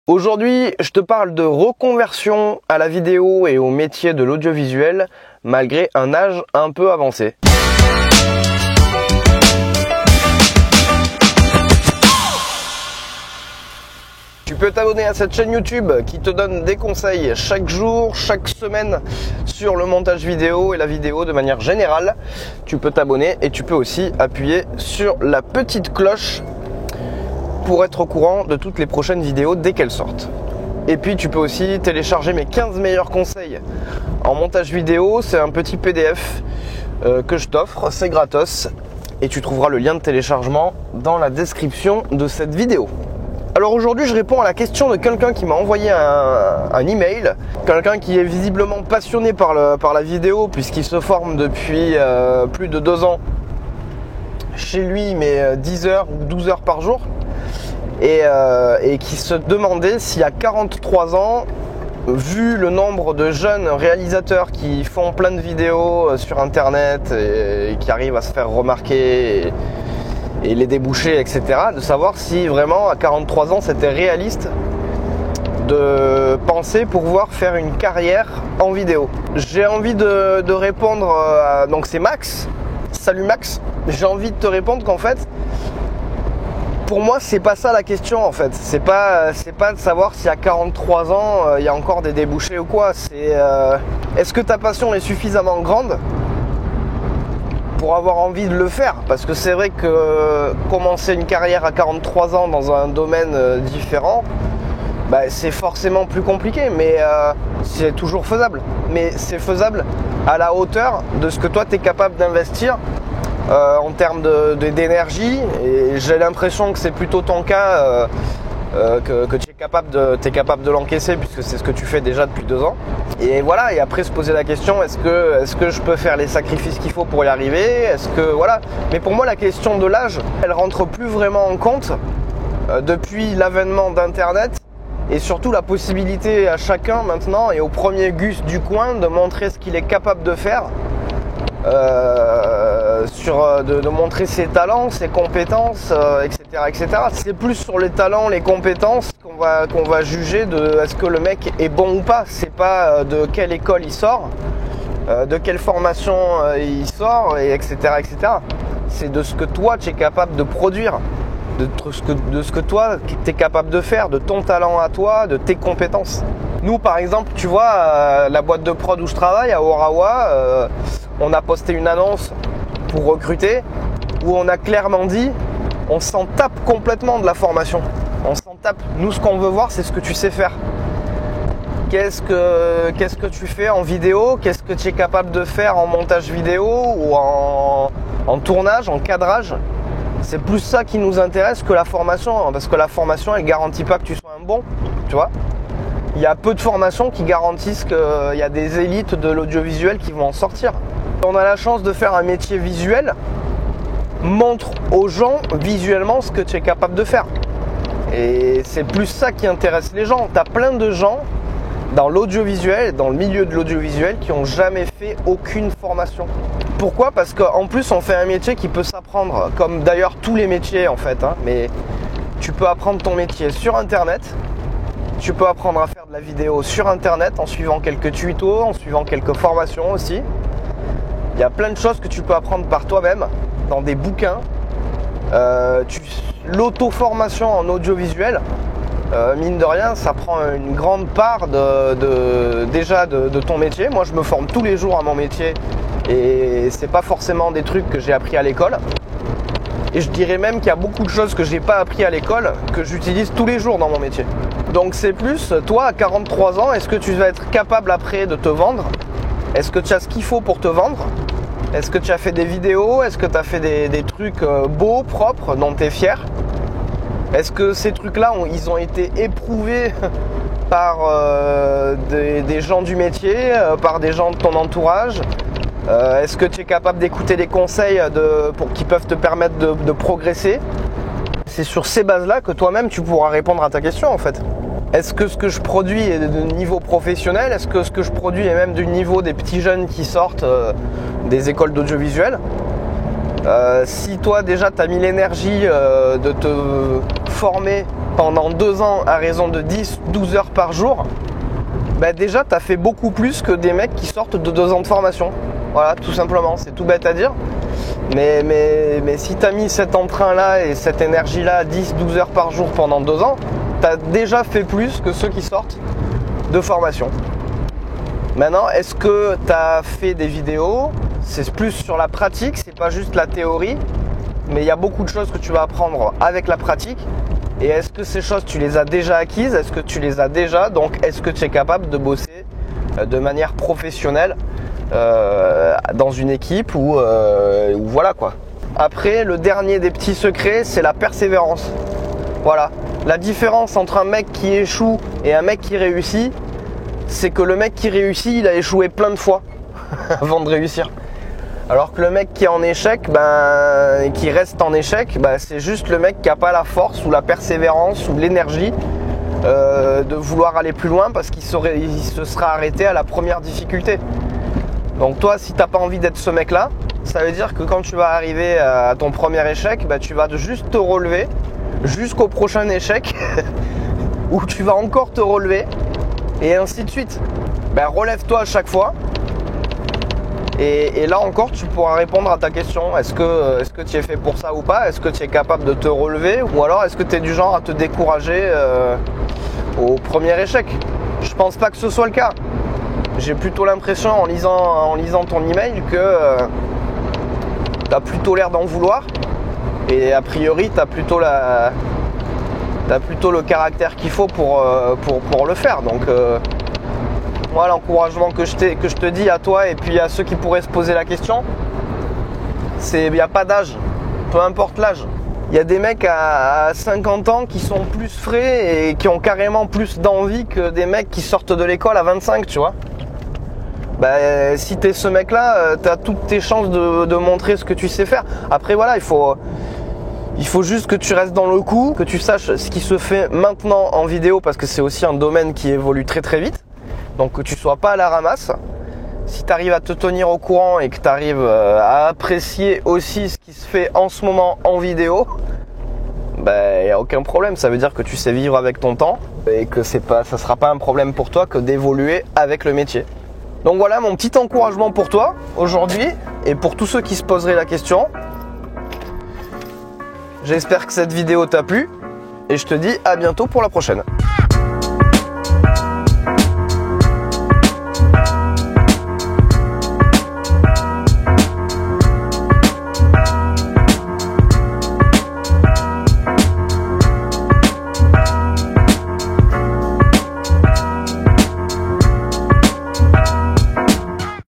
Aujourd'hui, je te parle de reconversion à la vidéo et au métier de l'audiovisuel malgré un âge un peu avancé. Tu peux t'abonner à cette chaîne YouTube qui te donne des conseils chaque jour, chaque semaine sur le montage vidéo et la vidéo de manière générale. Tu peux t'abonner et tu peux aussi appuyer sur la petite cloche pour être au courant de toutes les prochaines vidéos dès qu'elles sortent. Et puis tu peux aussi télécharger mes 15 meilleurs conseils en montage vidéo. C'est un petit PDF que je t'offre, c'est gratos et tu trouveras le lien de téléchargement dans la description de cette vidéo. Alors aujourd'hui je réponds à la question de quelqu'un qui m'a envoyé un email, quelqu'un qui est visiblement passionné par la vidéo puisqu'il se forme depuis plus de 2 ans chez lui, mais 10 heures ou 12 heures par jour. Et qui se demandait si à 43 ans, vu le nombre de jeunes réalisateurs qui font plein de vidéos sur internet et qui arrivent à se faire remarquer et les débouchés, etc., de savoir si vraiment à 43 ans c'était réaliste de penser pouvoir faire une carrière en vidéo. J'ai envie de répondre donc c'est Max. Salut Max, j'ai envie de te répondre qu'en fait pour moi, c'est pas ça la question en fait. C'est pas de savoir si à 43 ans, il y a encore des débouchés ou quoi. C'est est-ce que ta passion est suffisamment grande pour avoir envie de le faire? Parce que c'est vrai que commencer une carrière à 43 ans dans un domaine différent, c'est forcément plus compliqué, mais c'est toujours faisable. Mais c'est faisable à la hauteur de ce que toi, tu es capable d'investir en termes d'énergie, et j'ai l'impression que c'est plutôt ton cas, que tu es capable de l'encaisser puisque c'est ce que tu fais déjà depuis 2 ans. Et voilà, et après se poser la question, est-ce que je peux faire les sacrifices qu'il faut pour y arriver? Est-ce que voilà. Mais pour moi la question de l'âge, elle rentre plus vraiment en compte depuis l'avènement d'internet et surtout la possibilité à chacun maintenant et au premier Gus du coin de montrer ce qu'il est capable de faire. De montrer ses talents, ses compétences, etc. C'est plus sur les talents, les compétences qu'on va juger de est-ce que le mec est bon ou pas. C'est pas de quelle école il sort, de quelle formation il sort, etc. C'est de ce que toi tu es capable de produire, de ce que toi tu es capable de faire, de ton talent à toi, de tes compétences. Nous par exemple, tu vois, la boîte de prod où je travaille à Orawa, on a posté une annonce pour recruter où on a clairement dit on s'en tape complètement de la formation. On s'en tape. Nous, ce qu'on veut voir, c'est ce que tu sais faire. Qu'est-ce que tu fais en vidéo? Qu'est-ce que tu es capable de faire en montage vidéo ou en tournage, en cadrage? C'est plus ça qui nous intéresse que la formation, parce que la formation, elle garantit pas que tu sois un bon, tu vois. Il y a peu de formations qui garantissent qu'il y a des élites de l'audiovisuel qui vont en sortir. On a la chance de faire un métier visuel, montre aux gens visuellement ce que tu es capable de faire. Et c'est plus ça qui intéresse les gens. Tu as plein de gens dans l'audiovisuel, dans le milieu de l'audiovisuel qui n'ont jamais fait aucune formation. Pourquoi? Parce qu'en plus on fait un métier qui peut s'apprendre, comme d'ailleurs tous les métiers en fait, mais tu peux apprendre ton métier sur internet. Tu peux apprendre à faire de la vidéo sur internet en suivant quelques tutos, en suivant quelques formations aussi. Il y a plein de choses que tu peux apprendre par toi-même, dans des bouquins. L'auto-formation en audiovisuel, mine de rien, ça prend une grande part de ton métier. Moi, je me forme tous les jours à mon métier et c'est pas forcément des trucs que j'ai appris à l'école. Et je dirais même qu'il y a beaucoup de choses que j'ai pas appris à l'école que j'utilise tous les jours dans mon métier. Donc c'est plus, toi à 43 ans, est-ce que tu vas être capable après de te vendre? Est-ce que tu as ce qu'il faut pour te vendre? Est-ce que tu as fait des vidéos? Est-ce que tu as fait des trucs beaux, propres, dont tu es fier? Est-ce que ces trucs-là, ils ont été éprouvés par des gens du métier, par des gens de ton entourage? Est-ce que tu es capable d'écouter des conseils qui peuvent te permettre de progresser? C'est sur ces bases-là que toi-même tu pourras répondre à ta question en fait. Est-ce que ce que je produis est de niveau professionnel? Est-ce que ce que je produis est même du niveau des petits jeunes qui sortent des écoles d'audiovisuel? Si toi déjà tu as mis l'énergie de te former pendant 2 ans à raison de 10-12 heures par jour, bah déjà tu as fait beaucoup plus que des mecs qui sortent de 2 ans de formation. Voilà, tout simplement, c'est tout bête à dire. Mais si tu as mis cet entrain-là et cette énergie-là 10-12 heures par jour pendant 2 ans, tu as déjà fait plus que ceux qui sortent de formation. Maintenant, est-ce que tu as fait des vidéos? C'est plus sur la pratique, c'est pas juste la théorie, mais il y a beaucoup de choses que tu vas apprendre avec la pratique. Et est-ce que ces choses, tu les as déjà acquises? Est-ce que tu les as déjà? Donc, est-ce que tu es capable de bosser de manière professionnelle dans une équipe ou voilà quoi. Après, le dernier des petits secrets, c'est la persévérance. Voilà. La différence entre un mec qui échoue et un mec qui réussit, c'est que le mec qui réussit, il a échoué plein de fois avant de réussir. Alors que le mec qui est en échec, et qui reste en échec, c'est juste le mec qui n'a pas la force ou la persévérance ou l'énergie de vouloir aller plus loin parce qu'il se sera arrêté à la première difficulté. Donc toi, si tu n'as pas envie d'être ce mec-là, ça veut dire que quand tu vas arriver à ton premier échec, tu vas juste te relever jusqu'au prochain échec où tu vas encore te relever et ainsi de suite. Relève-toi à chaque fois. Et là encore, tu pourras répondre à ta question. Est-ce que tu es fait pour ça ou pas? Est-ce que tu es capable de te relever? Ou alors est-ce que tu es du genre à te décourager au premier échec? Je pense pas que ce soit le cas. J'ai plutôt l'impression en lisant ton email que tu as plutôt l'air d'en vouloir. Et a priori, tu as plutôt le caractère qu'il faut pour le faire. Donc moi, l'encouragement que je te dis à toi et puis à ceux qui pourraient se poser la question, c'est il n'y a pas d'âge, peu importe l'âge. Il y a des mecs à 50 ans qui sont plus frais et qui ont carrément plus d'envie que des mecs qui sortent de l'école à 25, tu vois. Si t'es ce mec-là, t'as toutes tes chances de montrer ce que tu sais faire. Après voilà, il faut juste que tu restes dans le coup, que tu saches ce qui se fait maintenant en vidéo parce que c'est aussi un domaine qui évolue très très vite. Donc que tu sois pas à la ramasse. Si tu arrives à te tenir au courant et que tu arrives à apprécier aussi ce qui se fait en ce moment en vidéo, il n'y a aucun problème. Ça veut dire que tu sais vivre avec ton temps et que ça sera pas un problème pour toi que d'évoluer avec le métier. Donc voilà mon petit encouragement pour toi aujourd'hui et pour tous ceux qui se poseraient la question. J'espère que cette vidéo t'a plu et je te dis à bientôt pour la prochaine.